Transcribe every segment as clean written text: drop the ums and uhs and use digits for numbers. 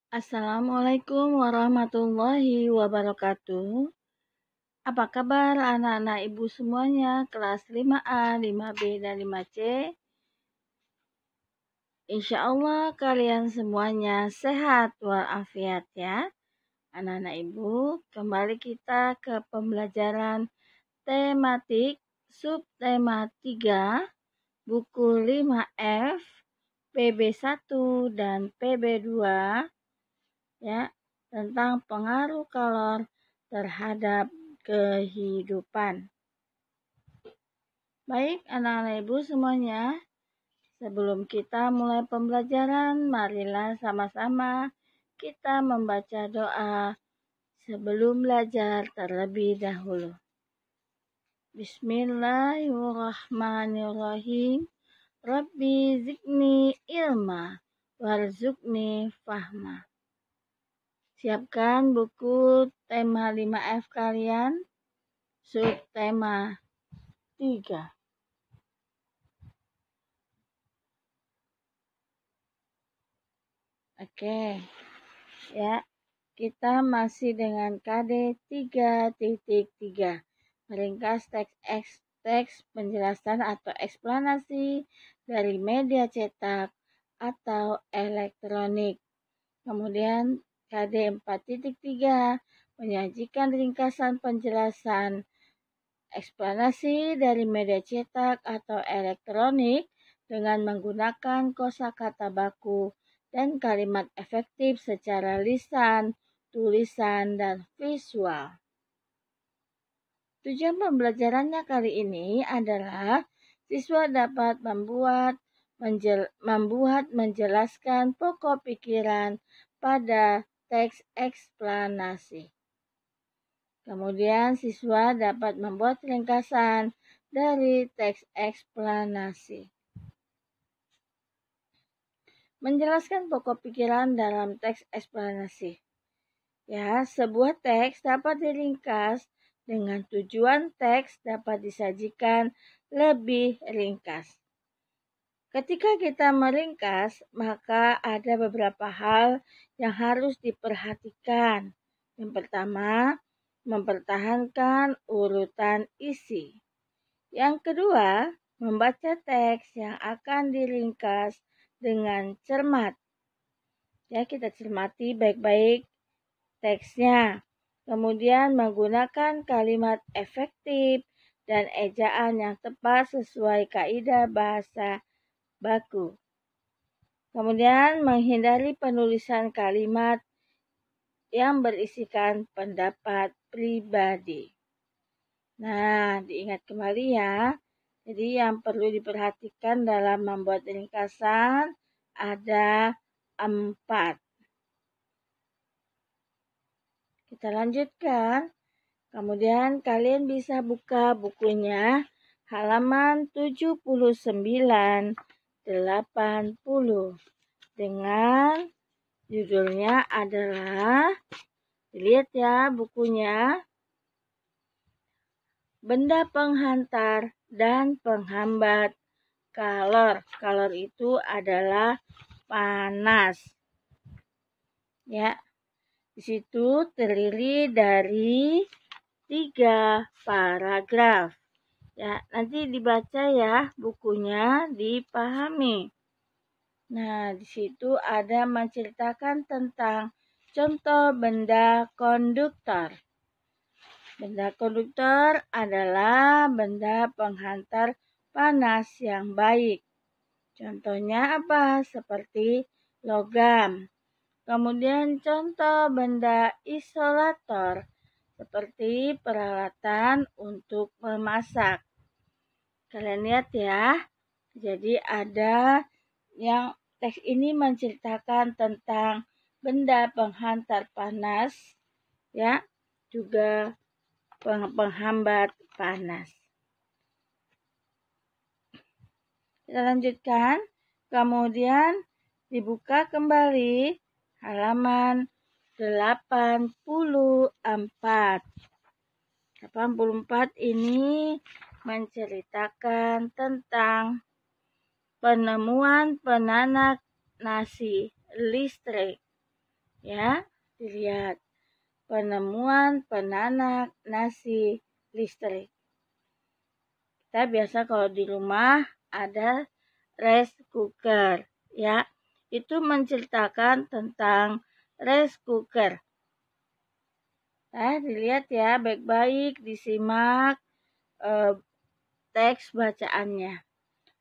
Assalamualaikum warahmatullahi wabarakatuh. Apa kabar anak-anak ibu semuanya kelas 5A, 5B, dan 5C? Insya Allah kalian semuanya sehat walafiat ya. Anak-anak ibu, kembali kita ke pembelajaran tematik subtema 3, buku 5F, PB1 dan PB2 ya, tentang pengaruh kalor terhadap kehidupan. Baik anak-anak ibu semuanya, sebelum kita mulai pembelajaran, marilah sama-sama kita membaca doa sebelum belajar terlebih dahulu. Bismillahirrahmanirrahim. Rabbi zidni ilma warzuqni fahma. Siapkan buku tema 5F kalian, subtema 3. Oke, ya, kita masih dengan KD 3.3. Meringkas teks penjelasan atau eksplanasi dari media cetak atau elektronik. Kemudian KD 4.3 menyajikan ringkasan penjelasan eksplanasi dari media cetak atau elektronik dengan menggunakan kosakata baku dan kalimat efektif secara lisan, tulisan, dan visual. Tujuan pembelajarannya kali ini adalah siswa dapat membuat menjelaskan pokok pikiran pada teks eksplanasi. Kemudian siswa dapat membuat ringkasan dari teks eksplanasi. Menjelaskan pokok pikiran dalam teks eksplanasi. Ya, sebuah teks dapat diringkas dengan tujuan teks dapat disajikan lebih ringkas. Ketika kita meringkas, maka ada beberapa hal yang harus diperhatikan. Yang pertama, mempertahankan urutan isi. Yang kedua, membaca teks yang akan diringkas dengan cermat. Ya, kita cermati baik-baik teksnya. Kemudian menggunakan kalimat efektif dan ejaan yang tepat sesuai kaidah bahasa baku. Kemudian menghindari penulisan kalimat yang berisikan pendapat pribadi. Nah, diingat kembali ya. Jadi yang perlu diperhatikan dalam membuat ringkasan ada 4. Kita lanjutkan. Kemudian kalian bisa buka bukunya halaman 79-80 dengan judulnya adalah, lihat ya bukunya, benda penghantar dan penghambat kalor. Kalor itu adalah panas. Ya, di situ terdiri dari 3 paragraf. Ya, nanti dibaca ya bukunya, dipahami. Nah, di situ ada menceritakan tentang contoh benda konduktor. Benda konduktor adalah benda penghantar panas yang baik. Contohnya apa? Seperti logam. Kemudian contoh benda isolator seperti peralatan untuk memasak. Kalian lihat ya. Jadi ada yang teks ini menceritakan tentang benda penghantar panas, ya, juga penghambat panas. Kita lanjutkan. Kemudian dibuka kembali halaman 84. 84 ini menceritakan tentang penemuan penanak nasi listrik. Ya, dilihat. Penemuan penanak nasi listrik. Kita biasa kalau di rumah ada rice cooker, ya. Itu menceritakan tentang rice cooker. Dilihat ya, baik-baik disimak teks bacaannya.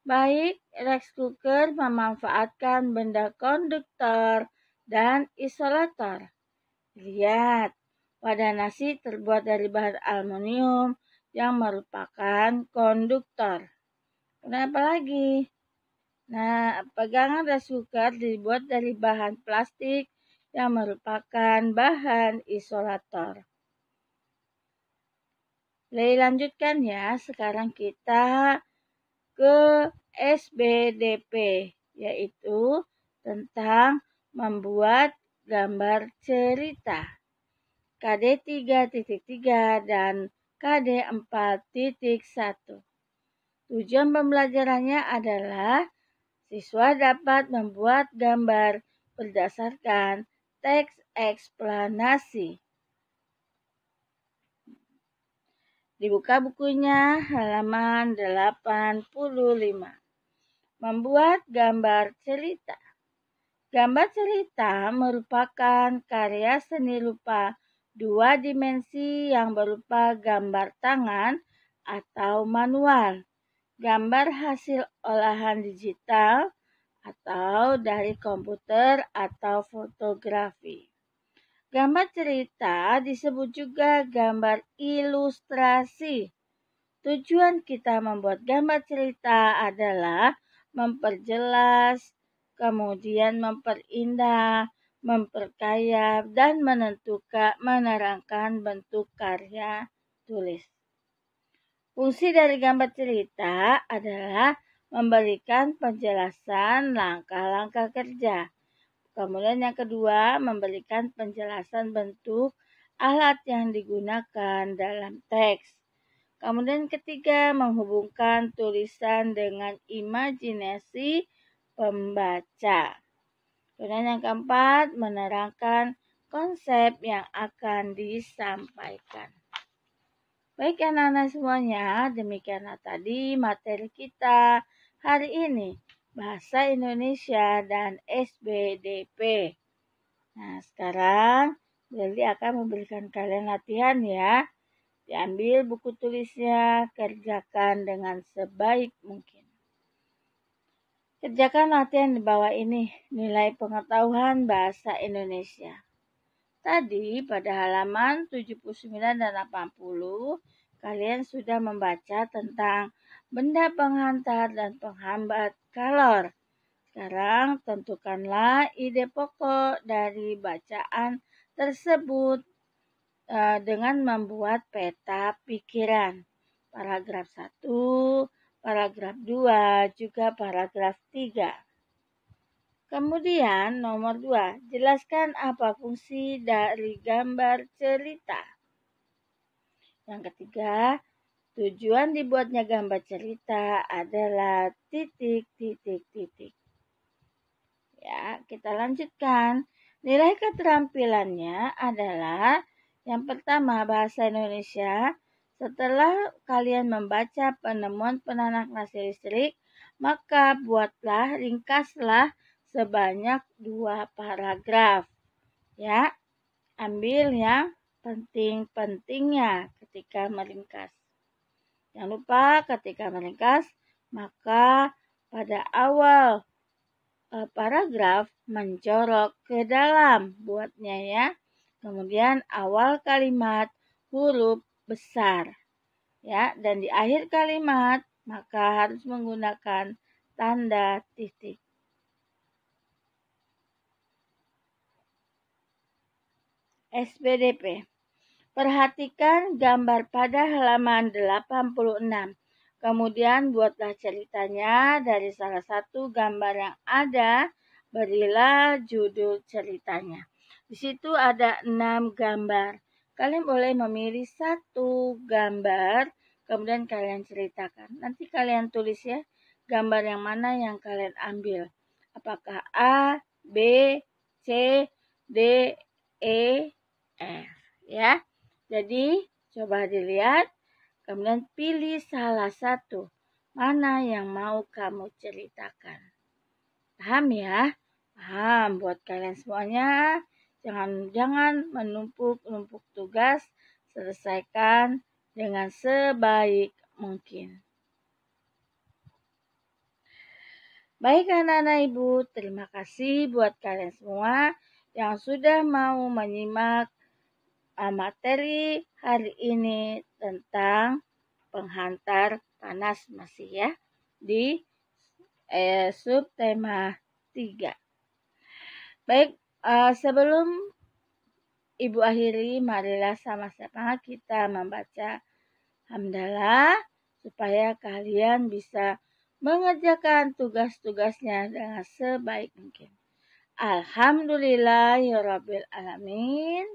Baik, rice cooker memanfaatkan benda konduktor dan isolator. Lihat, wadah nasi terbuat dari bahan aluminium yang merupakan konduktor. Kenapa lagi? Nah, pegangan rice cooker dibuat dari bahan plastik yang merupakan bahan isolator. Lanjutkan ya, sekarang kita ke SBDP, yaitu tentang membuat gambar cerita. KD 3.3 dan KD 4.1. Tujuan pembelajarannya adalah siswa dapat membuat gambar berdasarkan teks eksplanasi. Dibuka bukunya halaman 85. Membuat gambar cerita. Gambar cerita merupakan karya seni rupa 2 dimensi yang berupa gambar tangan atau manual, gambar hasil olahan digital, atau dari komputer atau fotografi. Gambar cerita disebut juga gambar ilustrasi. Tujuan kita membuat gambar cerita adalah memperjelas, kemudian memperindah, memperkaya, dan menerangkan bentuk karya tulis. Fungsi dari gambar cerita adalah memberikan penjelasan langkah-langkah kerja. Kemudian yang kedua, memberikan penjelasan bentuk alat yang digunakan dalam teks. Kemudian ketiga, menghubungkan tulisan dengan imajinasi pembaca. Kemudian yang keempat, menerangkan konsep yang akan disampaikan. Baik anak-anak semuanya, demikianlah tadi materi kita hari ini. Bahasa Indonesia dan SBDP. Nah, sekarang Lili akan memberikan kalian latihan ya. Diambil buku tulisnya, kerjakan dengan sebaik mungkin. Kerjakan latihan di bawah ini, nilai pengetahuan bahasa Indonesia. Tadi pada halaman 79 dan 80, kalian sudah membaca tentang benda penghantar dan penghambat kalor. Sekarang tentukanlah ide pokok dari bacaan tersebut dengan membuat peta pikiran. Paragraf 1, paragraf 2, juga paragraf 3. Kemudian nomor 2, jelaskan apa fungsi dari gambar cerita. Yang ketiga, tujuan dibuatnya gambar cerita adalah titik. Ya, kita lanjutkan. Nilai keterampilannya adalah yang pertama, bahasa Indonesia. Setelah kalian membaca penemuan penanak nasi listrik, maka ringkaslah sebanyak 2 paragraf. Ya, ambil yang penting-pentingnya ketika meringkas. Jangan lupa ketika meringkas, maka pada awal paragraf mencorok ke dalam buatnya ya. Kemudian awal kalimat huruf besar. Ya, dan di akhir kalimat maka harus menggunakan tanda titik. SBDP. Perhatikan gambar pada halaman 86. Kemudian buatlah ceritanya dari salah satu gambar yang ada, berilah judul ceritanya. Di situ ada 6 gambar. Kalian boleh memilih 1 gambar, kemudian kalian ceritakan. Nanti kalian tulis ya, gambar yang mana yang kalian ambil. Apakah A, B, C, D, E, F ya. Jadi coba dilihat, kemudian pilih salah satu. Mana yang mau kamu ceritakan? Paham ya? Paham. Buat kalian semuanya, jangan menumpuk-numpuk tugas, selesaikan dengan sebaik mungkin. Baik anak-anak ibu, terima kasih buat kalian semua yang sudah mau menyimak materi hari ini tentang penghantar panas masih ya di subtema 3. Baik, sebelum Ibu akhiri, marilah sama-sama kita membaca hamdalah supaya kalian bisa mengerjakan tugas-tugasnya dengan sebaik mungkin. Alhamdulillahirabbil alamin.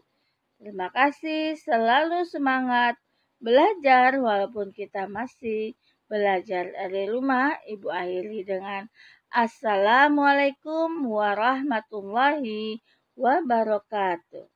Terima kasih, selalu semangat belajar walaupun kita masih belajar dari rumah. Ibu akhiri dengan Assalamualaikum warahmatullahi wabarakatuh.